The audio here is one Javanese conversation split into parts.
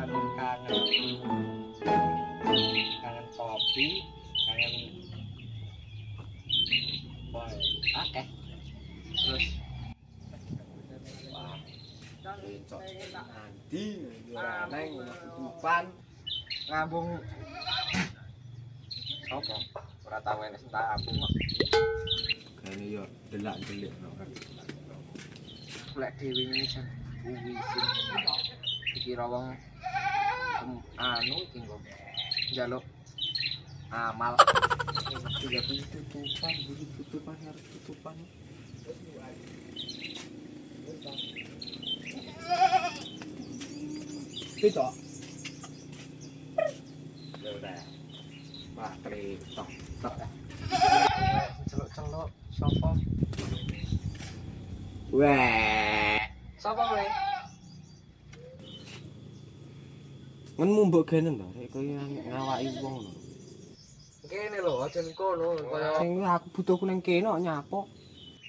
paling kangen. Kangen kopi, kangen boy. Oke. Terus wah, bencok nanti neng kupan ngambung sopo ora tau enek sing tak aku kok. Kene yo delak-delik no kan. Lek dhewe ini jan kuwi sing dikira wong anu iki kok njaluk amal Tidak tutupan harus tutupan. Itu. ya udah Wah, tok. celuk-celuk sapa Weh. sapa kowe Ngenmu mbok genen to, rek koyo ngawaki wong lho. kene lho aja kono kaya Sing aku butuhku ning kene kok nyapo.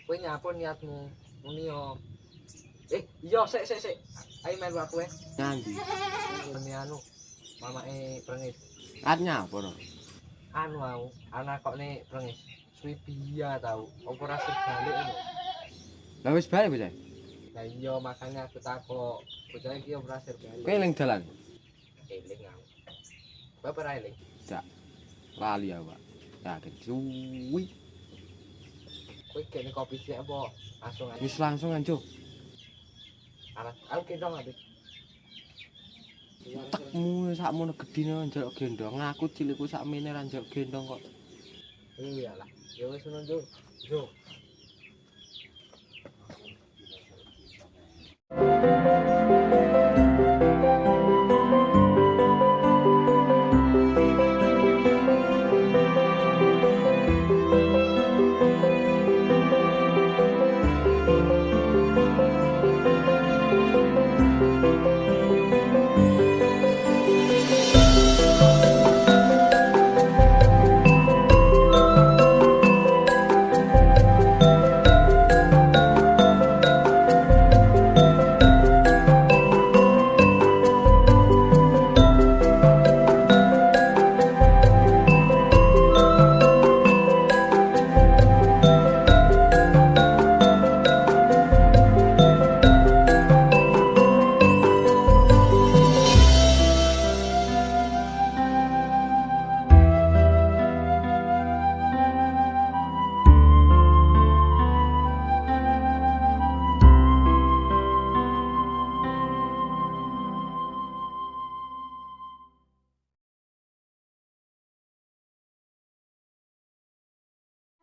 kowe nyapo niatmu muni yo iya sik ayo melu aku Nyandi. ini anu mamake Prengis Arep nyapo to? anu aku anak kok nih Prengis Swibia tau operasi balik lho Lah wis balik bocah. nah iya makanya aku takut bocah iki operasi balik Kowe ning dalan. eling aku bapak ra eling Jak. Lali ya, Pak. Yakin suwi. kowe kene kopi sik apa langsung aja Wis langsung anjuk. anak aku gendong abis Tekmu sakmono gedine njaluk gendong. Aku cilikku sakmene ra njaluk gendong kok. iyalah ya wis ngono jo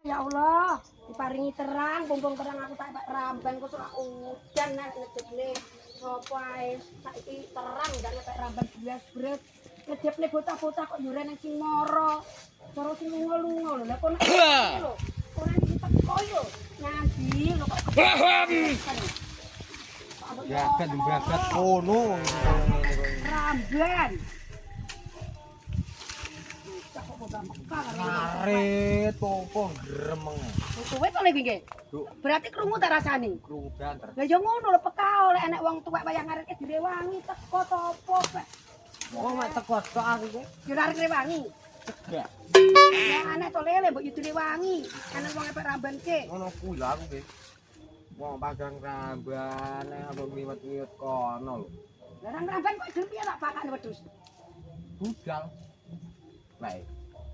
Ya Allah, diparingi terang, bumbung terang aku tak ramban kok ora udan nek ngedepne sapa ae saiki terang dan nek ramban blas-blas ngedepne bocah-bocah kok yo nang sing moro. Cara sing lunga-lunga lho. Lah kok nek lho, ora iki teko yo. Nyandi lho kok. Babat kono. Ramban. Karet popo gremeng. Kowe kok lagi nggih? Berarti krungu tak rasani? Krungu banter. Lah ya ngono lho peka oleh enek wong tuwek wayang arek direwangi teko sapa kok. Oh, mek teko tok aku iki. Yo arek direwangi. Cegak. Ya anek to lele mbok yo direwangi. Enek wong epek rambanke. Ngono kuwi lho aku iki. Wong panggang ramban apa ngliwet-ngliwet kono lho. Lah ramban kok gelem piye tak bakane wedhus? Budal. Baik.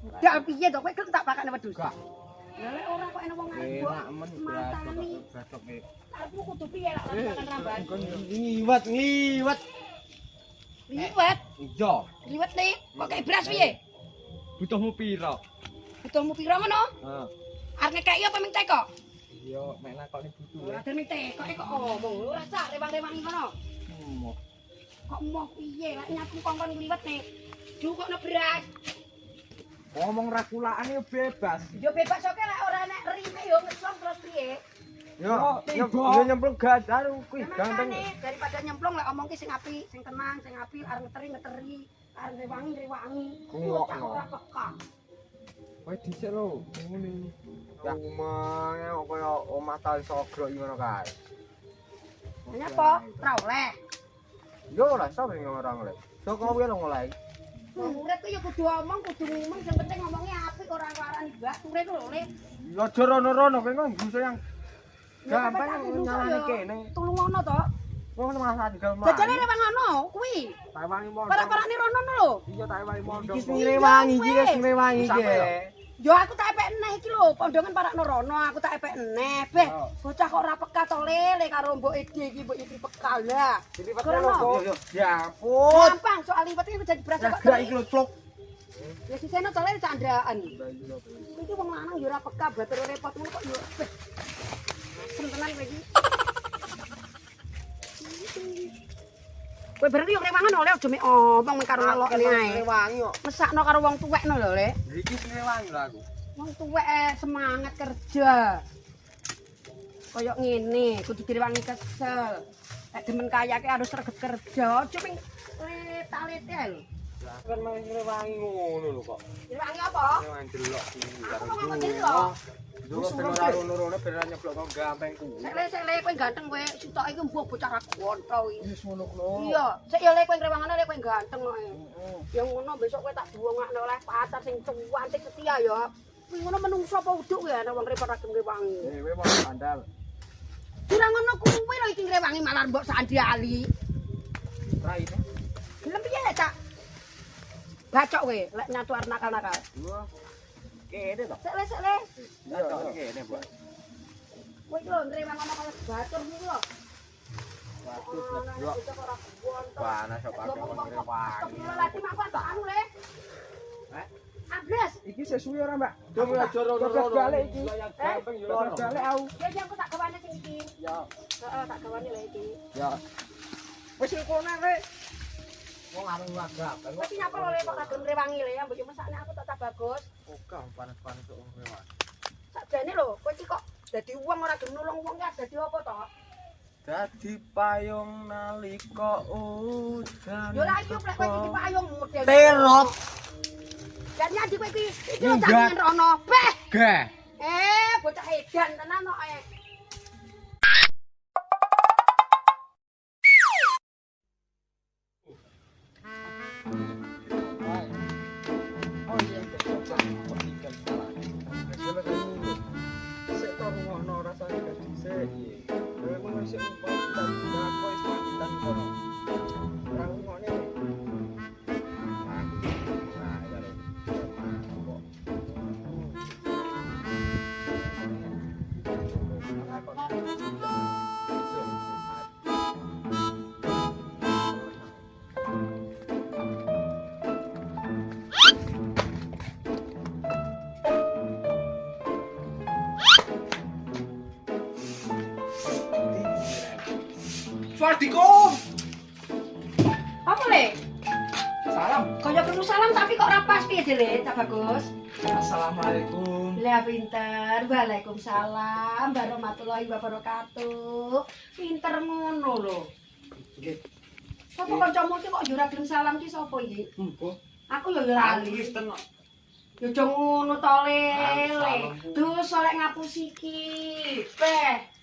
Budal piye to kowe gelem tak bakane wedhus? Gak. Lah lek ora kok enek wong ayu. Enak men Matani. batok iki. Aku kudu piye lek ramban ramban? Ngliwet. Liwet. Iya. Liwet le. Kok kayak beras piye? Butuhmu piro? Butuhmu pira ngono? Heeh. Arep ngekeki apa ming teko? Iya, mek nakoni butuh. Ora den ming teko kok omong. Ora sak rewang-rewangi ngono. Moh. Kok moh piye lek nyapu kongkon liwet nih. Dukokno beras. Ngomong rakulaan yo bebas. Yo bebas oke lek ora nek rime yo ngeslong terus piye? Yo nyemplung gadar kuwi gampang. Daripada nyemplung lek omong ki sing apik, sing tenang, sing apik arep ngeteri, arep rewangi. Ngokno. Ora peka. Kowe dhisik lho, ngene. Ya omah kaya omah tali sogro iki ngono kae. Nyapa? Ora oleh. Yo ora iso ning ora oleh. Sok kowe lho mulai. Urip ku ya kudu omong, kudu ngomong, sing penting ngomongnya apik ora warani bature ku lho, Le. Ya aja rono-rono kowe kok nguso yang Ya, gampang tapi tak nyalani kudu, kene. Tulung ngono to. Wong masalah tinggal mah. Jajane rewang ngono kuwi. Tak wangi mondo. Para-parane rono lho. Iya tak wangi mondo. Iki sing sing rewangi iki sing rewangi iki. Yo aku tak epek eneh iki lho, pondongan parakno rono, aku tak epek eneh. Beh, bocah kok ora peka to Le karo mbok Ede iki, mbok iki peka lah. Jadi Rono. yo ya ampun. Gampang soal liwet iki jadi berasa kok. Gak iki lho clok. Ya sisene to Le candaan. Iki wong lanang yo ora peka, batur repot ngono kok yo. Beh. Asem tenan kowe iki. Kowe berarti yo rewangan oleh aja mek omong mek karo ngelokne ae. Rewangi kok. Mesakno karo wong tuwekno lho, Le. Iki sing rewangi lho aku. Wong tuwek semangat kerja. Kayak ngene, kudu direwangi kesel. Nek demen kayake harus reget kerja, aja ping leta-lete lho. Lah kan main rewangi ngono lho kok. Direwangi apa? Rewangi delok iki karo Aku ngomong dulu. delok. Dulu ben ora rono-rono ben ora nyeblok kok gampang ku. Sek-sek kowe ganteng kowe, sitok iki mbuh bocah ra gonto iki. Wis ngono lho. Iya, sik ya Le kowe ngrewangane Le kowe ganteng kok. Ya ngono besok kowe tak buangakno oleh pacar sing cuantik setia ya. Kuwi ngono menungso apa uduk ya ana wong repot ra ngrewangi. Kowe mau bandal. Ora ngono kuwi lho iki ngrewangi malah mbok sandali. Raine. Gelem piye ya, Cak? Bacok kowe, lek nyatu arep nakal-nakal. Wah. Kene to. Sek le. Ya kene, Bu. Kowe iki lho ngrewang ngomong kaya batur iki lho. Waduh, yo. Panas kok pakai rewangi. Lati mak kok anu Le. Heh? Abres. Iki sesuai ora, Mbak? Dong aja rono-rono. Balik iki. Gampang yo. Balik aku. Ya aku tak gawane sing iki. Ya. Heeh, tak gawane lho iki. Ya. Wis kono rek. Wong anu gampang. Kowe iki nyapa lho Le kok ra gelem ngrewangi Le, mbok yo mesakne aku tak bagus. Oke, panas-panas kok rewangi. Sakjane lho, kowe iki kok dadi wong ora gelem nulung wong ki dadi apa to? Dadi payung nalika udan. Yo ra iyo plek kowe iki payung model. Terot. Jadi adik kowe iki lho jangan rono. Beh. Gah. Bocah edan tenan kok. Oh iya, kok tinggal salah. Coba kamu sik to rungono rasane gak dhisik. Kowe mau sik umpam dan kowe wis pakitan kono. Ora ngone. Assalamualaikum. Apa Le? Salam. Kaya perlu salam tapi kok ora pas piye Le, Cak Bagus? Assalamualaikum. Lah pinter. Waalaikumsalam warahmatullahi wabarakatuh. Pinter ngono lho. Nggih. Sapa kancamu iki kok yo ora gelem salam ki sapa iki? Mbok. Aku yo lali. Kristen kok. Yo aja ngono to Le. Salam. Dus oleh ngapusi iki. Peh.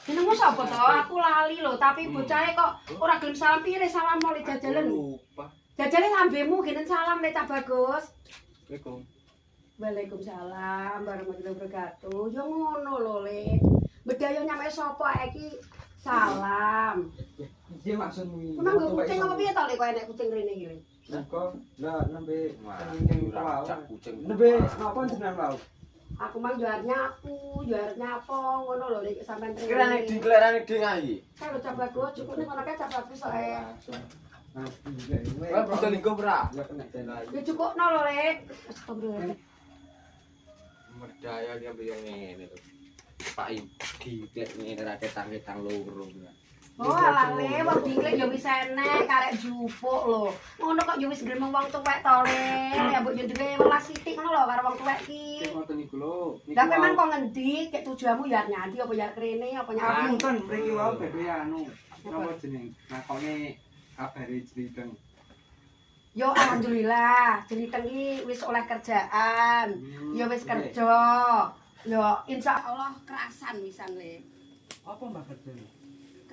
Jenengmu sapa to? Aku lali lho, tapi bocahe kok ora gelem salam piye salam oleh jajalan. Lupa. Jajale lambemu genen salam Le Cak Bagus. Assalamualaikum. Waalaikumsalam warahmatullahi wabarakatuh. Yo ngono lho Le. Bedaya nyampe sapa iki salam. Iya maksudmu iki. Emang nggo kucing apa piye to Le kok enek kucing rene iki Le? Kok lah nembe Kucing kucing. nembe napa jenengan wau? Aku mang yo arep nyapu, yo arep nyapo ngono lho Le sampean rene. Kirane diklerane dengahi. Saya lho Cak Bagus, cukupne ngono kae Cak Bagus kok. Nah, iki. Wah, bisa linggo ora? Ya kena denai. Yo cukupno lho Le. Astagfirullah. Merdaya dia biyo ngene to. Pak diklek ngene ra ketang-ketang loro. Oh alah Le, wong diklek yo wis enek karek jupuk lho. Ngono kok yo wis gremeng wong tuwek to Le. Ya mbok yo duwe welas sithik ngono lho karo wong tuwek iki. Ngoten niku lho. Lah memang kok ngendi? Kek tujuanmu ya nyandi apa ya krene apa Aku nyapa? ngoten mriki wau badhe anu. Napa jeneng? Nakone kabare Jliteng. Yo alhamdulillah, Jliteng iki wis oleh kerjaan. Yo wis kerja. Yo insyaallah kerasan wisan Le. Apa mbak kerjane?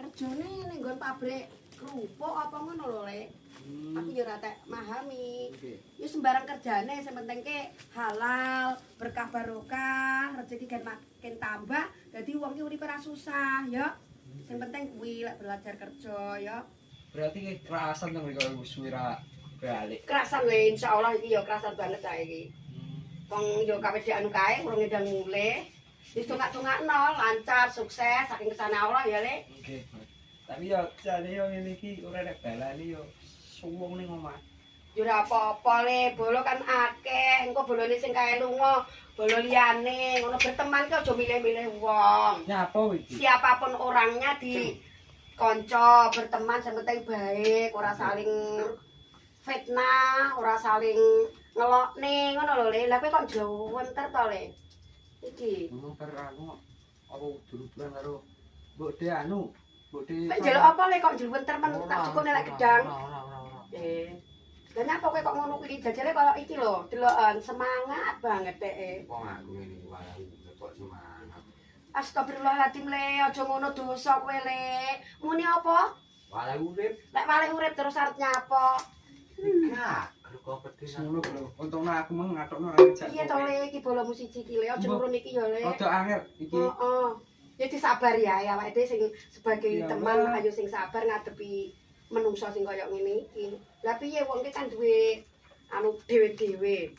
Kerjane ning nggon pabrik kerupuk apa ngono lho Le. Aku yo ora tak memahami. Nggih. Ya sembarang kerjane sing penting ke halal, berkah barokah, rezeki kan makin tambah. Dadi wong ki uripe ora susah, ya. Sing penting kuwi lek belajar kerja, ya. Berarti kerasan dong kalau suwira balik. Kerasan le insyaallah iki ya kerasan banget saiki. Wong yo kawedekan kae urung ndang mulih. Wis tungak-tungakno lancar, sukses saking kesana Allah ya, Le. Nggih. Tapi yo jane yo ngene iki ora nek balane yo suwung ning omah. Ya ora apa-apa le, bolo kan akeh, engko bolone sing kae lunga, bolo liyane, ngono berteman ki aja milih-milih wong. Nyapa iki? Siapapun orangnya di konco, berteman yang penting baik, ora saling fitnah, ora saling ngelokne, ngono lho le. Lah kowe kok jlowenter to le? Iki. Ngomong karo anu apa dulu-duluan karo Mbok De anu, Mbok De. Kowe njaluk apa le kok jlowenter men tak cukup nek gedang. Ora. Lah nyapa kowe kok ngono kuwi jajale koyo iki lho, deloken semangat banget dheke. Wong aku ngene iki wae kok semangat. Astagfirullahaladzim le, aja ngono dosa kowe le. Muni apa? Wae urip. Lek malih urip terus arep nyapa? Nah, kok pedhe Ngono lho. Untungno aku mung ngatokno ora ngejak. Iya to le, iki bolomu siji iki le, aja nurun iki ya le. Rada angel iki. Heeh. Ya disabar ya, awake dhewe sing sebagai Iya, teman Mbak. ayo sing sabar ngadepi menungso sing kaya ngene iki. Lah piye wong ki kan duwe anu dhewe-dhewe.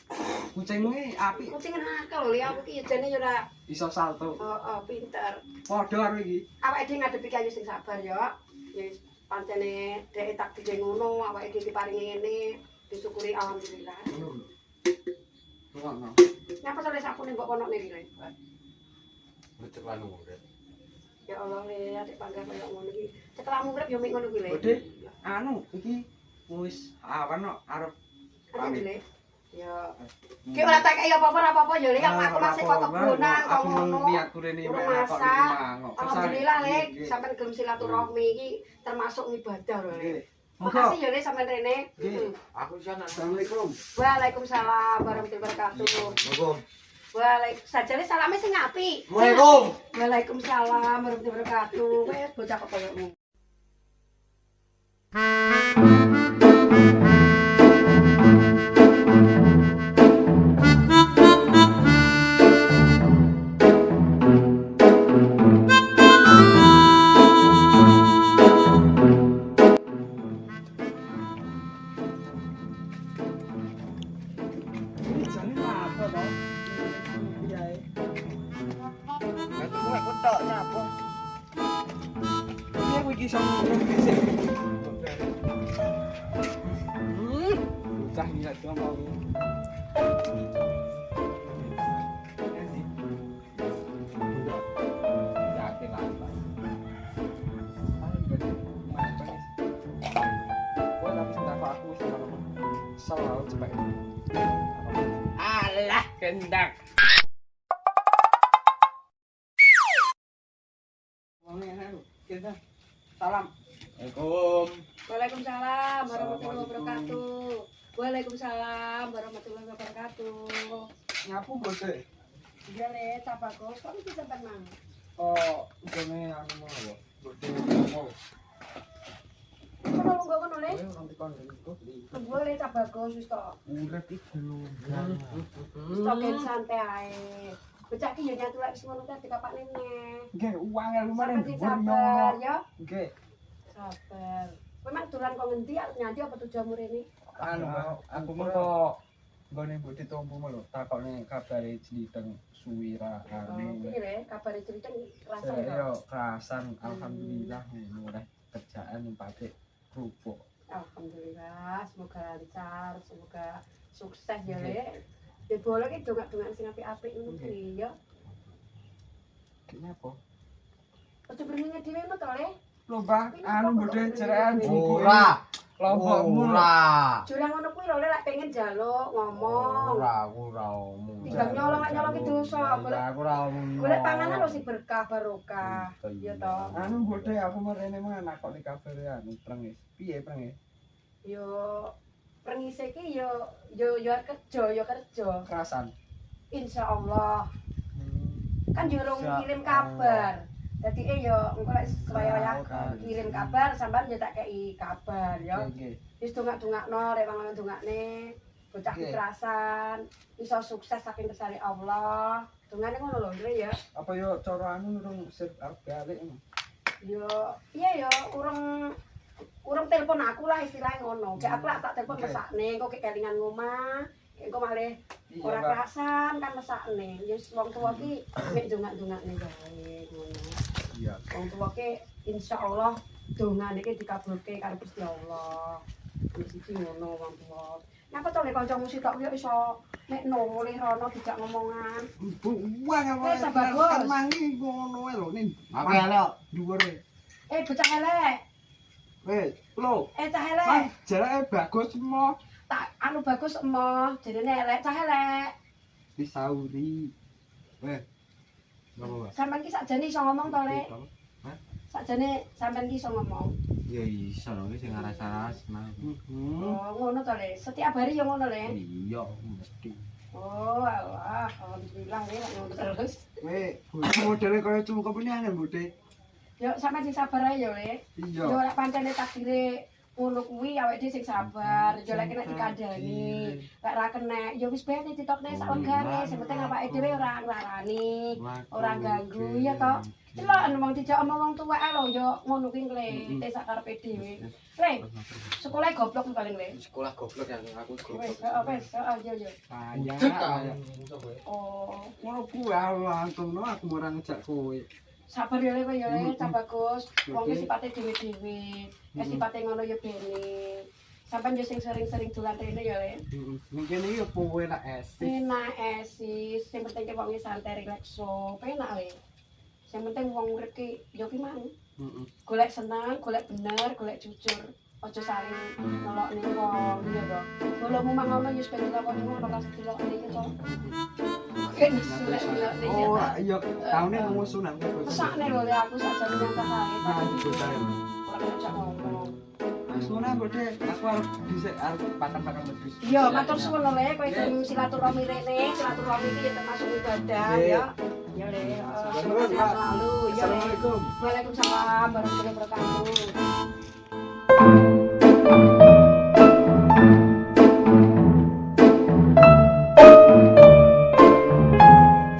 Kucingmu iki apik, Kucing akeh lho, le aku ki jane ya ora iso salto. heeh pinter. Padha karo iki. Awake dhewe ngadepi ayo sing sabar ya. Ya wis pancene dhek takdire ngono, awake dhewe diparingi ngene, disyukuri alhamdulillah. Ngono. Ngono. Ngapa sore sapune mbok kono niki le? Betul urip. Ya Allah le, adik bangga kaya ngono iki. Cekelahmu urip ya mik ngono kuwi le. Bode, anu iki wis awan kok arep Pamit le. Ya. Ki ora tak kaya apa-apa ya le, aku masih kok kebonan kok aku ngono. niat kurene Urung kok iki masak. mangok. Alhamdulillah le, sampean gelem silaturahmi iki termasuk ibadah lho le. Nggih. Makasih ya le sampean rene. Nggih. Aku sana. Assalamualaikum. Waalaikumsalam warahmatullahi wabarakatuh. Assalamualaikum. Sajane salame sing apik. Assalamualaikum. Waalaikumsalam warahmatullahi wabarakatuh. Wes bocah kok koyomu. Jane apa to? Piye? Aku kok tok nyapa. Piye kowe iki sama iki sih? Bocah iki lak ngomong. Yakin lah. Selalu cepat. Alah, kendak. Salam. Assalamualaikum. Waalaikumsalam warahmatullahi wabarakatuh. Waalaikumsalam warahmatullahi wabarakatuh. Ngapu bose? Iya le, tak bagus. Kok iki sampean mang? Oh, jane anu mau. Bose mau. Kono lungguh kono le. Nanti kon iku beli. Lungguh le tak bagus wis tok. Urip iki lho. Wis tok gen santai ae. Bocah ki yo nyatu lek wis ngono kan dikapakne neh. Nggih, uang lumane Sampeyan sing sabar ya. Nggih. Sabar. Kowe mak dolan kok ngendi arep nyanti apa tujuanmu rene? Anu, aku mengko nggone budi tompo lho, takokne kabare Jliteng Suwira Oh, ane. piye le kabare cerita rasa Saya ya. yo kerasan alhamdulillah mulai kerjaan ning pabrik kerupuk. Alhamdulillah, semoga lancar, semoga sukses ya le. Di bola ki dongak-dongan sing apik-apik ngono kuwi ya. Kene apa? Aja berenenge dhewe ngono to le. Lho, Mbah, anu budi cerean Ora. Kelompokmu. Ora. Jurang ngono kuwi lho le lek pengen njaluk ngomong. Ora, aku ora omong. Timbang nyolong-nyolong ki dosa. Aku ora omong. Golek panganan lho sing berkah barokah. Ya to. Anu budi aku merene mana kok di kabare anu prengis. Piye prengis? Yo pengise ki yo kerja. Kerasan. Insyaallah. Kan yo urung kirim kabar. Dadi yo engko lek supaya kirim kabar sampean yo tak kei kabar yo. Nggih. Wis dongak-dongakno rek mangan dongakne bocah kerasan iso sukses saking kersane Allah. Dongane ngono lho Ndre ya. Apa yo cara anu urung sip balik ngono. Yo iya yo urung telepon aku lah istilahnya ngono. Kayak aku lah tak telepon mesakne engko kelingan ngomah. Engko malih ora kerasan kan mesakne. Wis wong tuwa ki mek dongak-dongakne wae ngono. Iya. Wong tuwa ki insyaallah dongane iki dikabulke karo Gusti Allah. Wis iki ngono wong tuwa. Napa to lek kancamu sitok yo iso mek nolih rono dijak ngomongan. Wah kan mangi ngono ae lho ning. Oke lho dhuwur. Bocah elek. Lho. Cah elek. Jarake bagus mo. Tak anu bagus emoh, jenenge elek, cah elek. Disauri. Ngopo, Pak? Sampeyan ki sakjane iso ngomong to, Lek? Hah? Sakjane sampeyan ki iso ngomong. Ya iso lho sing aras-aras mah. Oh, ngono to, Lek. Setiap hari yo ngono, Lek. Iya, mesti. Oh, alah, alhamdulillah Lek ngono terus. Modele kaya cungkep ini angel, Bude. Yo sampeyan sing sabar ae yo, Lek. Iya. Yo lek pancene takdire ngono kuwi awake dhewe sing sabar, yo lek kena dikandani, lek ra kena yo wis bae ditokne sak legane, sing penting awake dhewe ora nglarani, ora ganggu ya to. Celok wong dijak omong wong tuwek lho yo ngono kuwi klete sak karepe dhewe. Le, sekolah goblok paling le. Sekolah goblok yang aku Wis, goblok. wis, yo yo. Ayah. Oh, Ngono kuwi langsung aku ora ngejak kowe. sabar yo le kowe yo le, cah bagus. Wong ki sipate dhewe-dhewe. Wis sipate ngono yo bene. Sampeyan yo sing sering-sering dolan rene yo le. Ning kene iki opo enak esis. Enak esis, sing penting ki wong santai relakso, penak le. Sing penting wong urip ki yo ki mang. Golek seneng, golek bener, golek jujur. Aja saling nolokne wong iya to. Bolomu mang ngono yo ben dilakoni ngono kas dilakoni iki to. Ken dilakoni iki. Oh, iya taune ngumusunan. Sakne lho le aku sakjane nyangka kae. Nah, bocah. Ora ngajak ngomong. Asuna Bude, aku arep dhisik arep pakan-pakan wedhus. Iya, matur suwun le kowe sing silaturahmi rene, silaturahmi iki ya termasuk ibadah ya. Ya le, selalu ya le. Assalamualaikum. Waalaikumsalam warahmatullahi wabarakatuh.